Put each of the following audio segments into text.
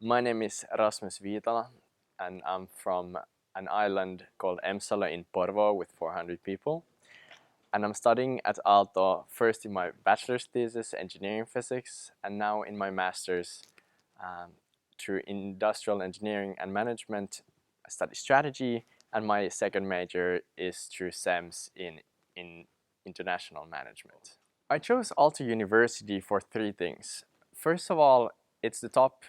My name is Rasmus Viitala, and I'm from an island called Emsala in Porvoo with 400 people. And I'm studying at Aalto, first in my bachelor's thesis, engineering physics, and now in my master's um, through industrial engineering and management. I study strategy, and my second major is through SEMS in international management. I chose Aalto University for three things. First of all, it's the top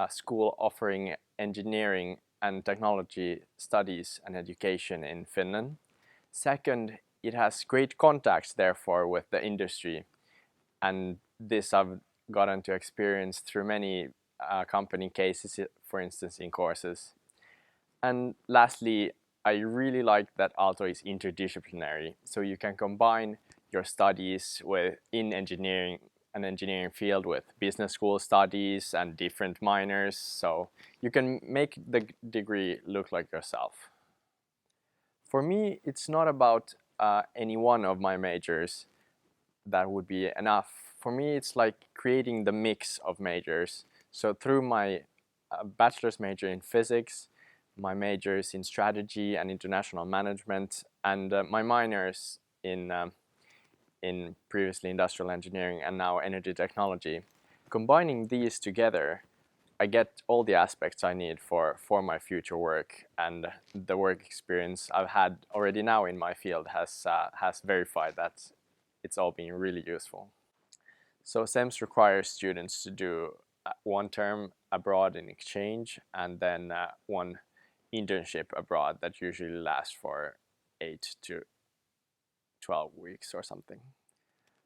school offering engineering and technology studies and education in Finland. Second, it has great contacts, therefore, with the industry. And this I've gotten to experience through many company cases, for instance, in courses. And lastly, I really like that Aalto is interdisciplinary, so you can combine your studies in engineering, an engineering field, with business school studies and different minors, so you can make the degree look like yourself. For me, it's not about any one of my majors that would be enough. For me, it's like creating the mix of majors. So through my bachelor's major in physics, my majors in strategy and international management, and my minors in previously industrial engineering and now energy technology. Combining these together, I get all the aspects I need for my future work, and the work experience I've had already now in my field has verified that it's all been really useful. So SEMS requires students to do one term abroad in exchange and then one internship abroad that usually lasts for 8 to 12 weeks or something.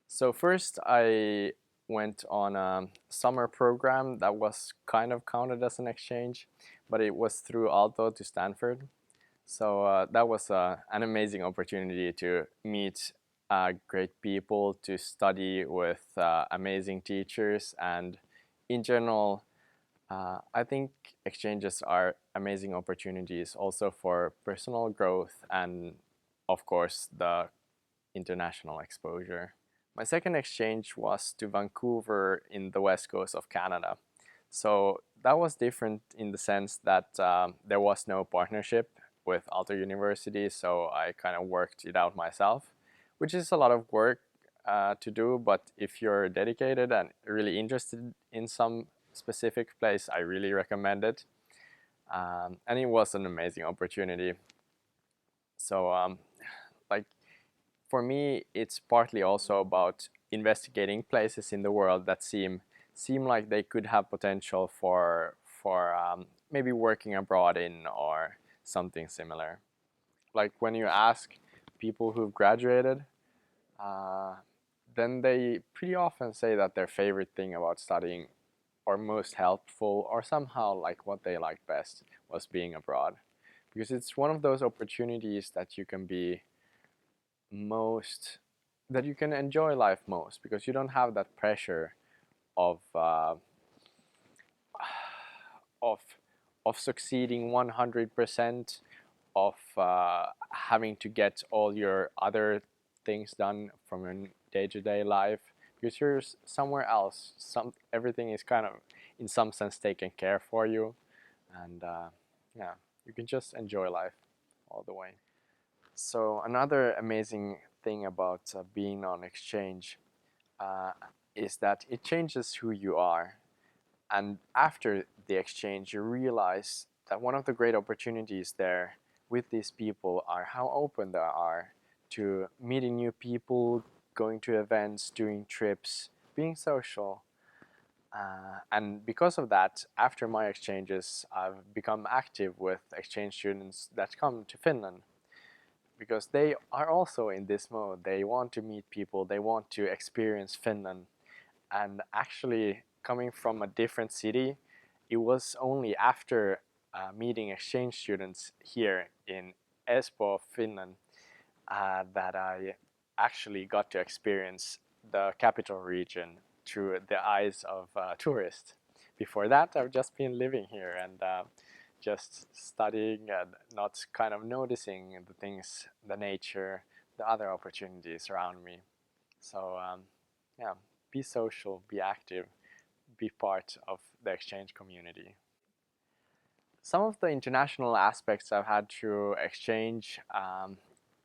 So first I went on a summer program that was kind of counted as an exchange, but it was through Aalto to Stanford. So that was an amazing opportunity to meet great people, to study with amazing teachers, and in general, I think exchanges are amazing opportunities also for personal growth and, of course, the international exposure. My second exchange was to Vancouver in the west coast of Canada. So that was different in the sense that there was no partnership with Aalto University, so I kind of worked it out myself, which is a lot of work to do, but if you're dedicated and really interested in some specific place, I really recommend it. And it was an amazing opportunity. So like for me, it's partly also about investigating places in the world that seem like they could have potential for maybe working abroad in or something similar. Like when you ask people who've graduated, uh, then they pretty often say that their favorite thing about studying or most helpful or somehow like what they liked best was being abroad, because it's one of those opportunities that you can be most that you can enjoy life most, because you don't have that pressure of of of succeeding 100%, of having to get all your other things done from your day-to-day life, because you're somewhere else. Everything is kind of in some sense taken care for you, and yeah, you can just enjoy life all the way. So another amazing thing about being on exchange uh, is that it changes who you are. And after the exchange, you realize that one of the great opportunities there with these people are how open they are to meeting new people, going to events, doing trips, being social. And because of that, after my exchanges, I've become active with exchange students that come to Finland, because they are also in this mode. They want to meet people, they want to experience Finland. And actually, coming from a different city, it was only after meeting exchange students here in Espoo, Finland, that I actually got to experience the capital region through the eyes of tourists. Before that, I've just been living here and just studying and not kind of noticing the things, the nature, the other opportunities around me. So yeah, be social, be active, be part of the exchange community. some of the international aspects I've had through exchange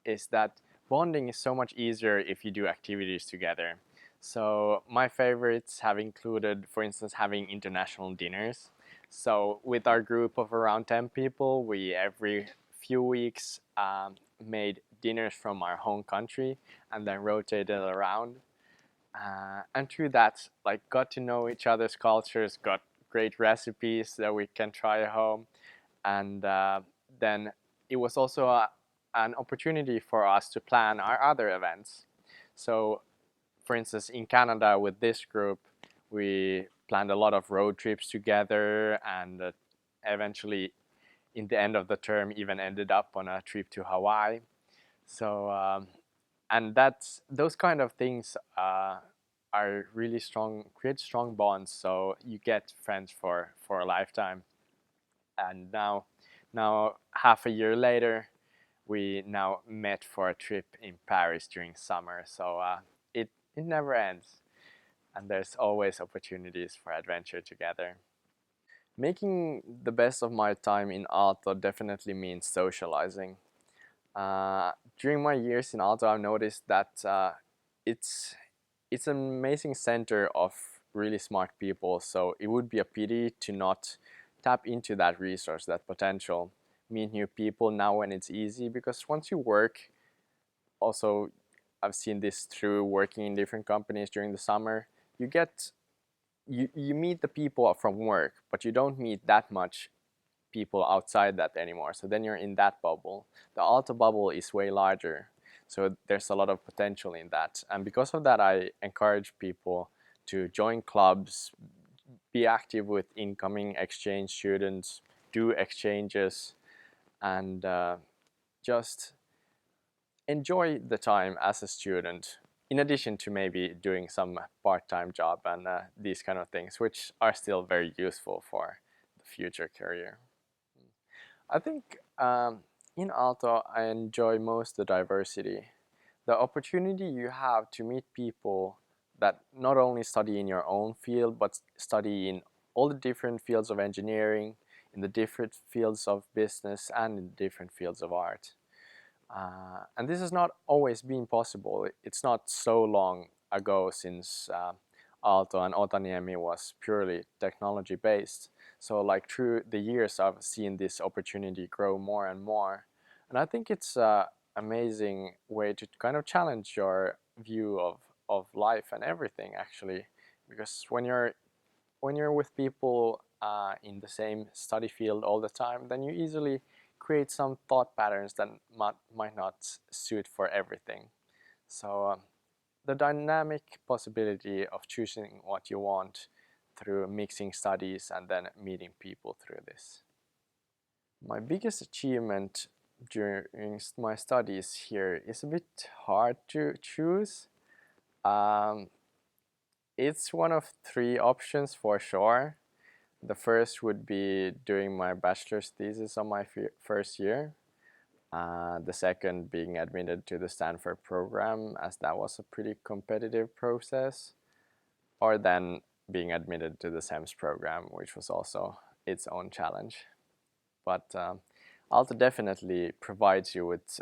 is that bonding is so much easier if you do activities together. So my favorites have included, for instance, having international dinners. So with our group of around 10 people, we every few weeks made dinners from our home country and then rotated around. And through that, like, got to know each other's cultures, got great recipes that we can try at home, and then it was also an opportunity for us to plan our other events. So, for instance, in Canada with this group, we planned a lot of road trips together, and eventually, in the end of the term, even ended up on a trip to Hawaii. So, and that's those kind of things are really strong, create strong bonds. So you get friends for a lifetime. And now half a year later, we now met for a trip in Paris during summer. So it never ends, and there's always opportunities for adventure together. Making the best of my time in Aalto definitely means socializing. During my years in Aalto, I've noticed that it's it's an amazing center of really smart people. So it would be a pity to not tap into that resource, that potential, meet new people now when it's easy. Because once you work, also, I've seen this through working in different companies during the summer. You get you meet the people from work, but you don't meet that much people outside that anymore. So then you're in that bubble. The Aalto bubble is way larger. So there's a lot of potential in that. And because of that, I encourage people to join clubs, be active with incoming exchange students, do exchanges, and just enjoy the time as a student, in addition to maybe doing some part-time job and these kind of things, which are still very useful for the future career. I think in Aalto, I enjoy most the diversity. The opportunity you have to meet people that not only study in your own field, but study in all the different fields of engineering, in the different fields of business, and in different fields of art. And this has not always been possible. It's not so long ago since Aalto and Otaniemi was purely technology based. So like through the years, I've seen this opportunity grow more and more. And I think it's an amazing way to kind of challenge your view of life and everything, actually. Because when you're with people in the same study field all the time, then you easily create some thought patterns that might not suit for everything. So the dynamic possibility of choosing what you want through mixing studies and then meeting people through this. My biggest achievement during my studies here is a bit hard to choose. Um, it's one of three options for sure. The first would be doing my bachelor's thesis on my first year. The second being admitted to the Stanford program, as that was a pretty competitive process. Or then being admitted to the SEMS program, which was also its own challenge. But Aalto definitely provides you with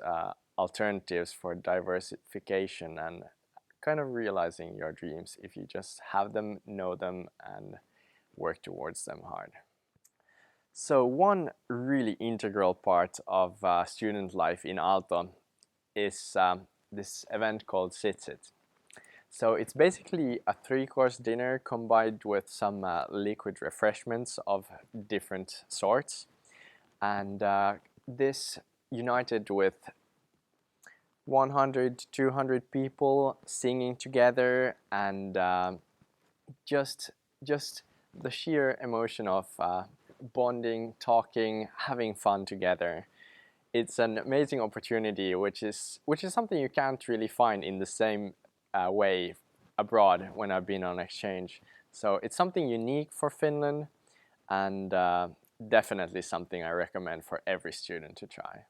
alternatives for diversification and kind of realizing your dreams if you just have them, know them, and work towards them hard. So one really integral part of student life in Aalto is this event called Sit. So it's basically a three-course dinner combined with some liquid refreshments of different sorts. And this united with 100, 200 people singing together, and just the sheer emotion of bonding, talking, having fun together. It's an amazing opportunity, which is something you can't really find in the same way abroad when I've been on exchange. So it's something unique for Finland, and definitely something I recommend for every student to try.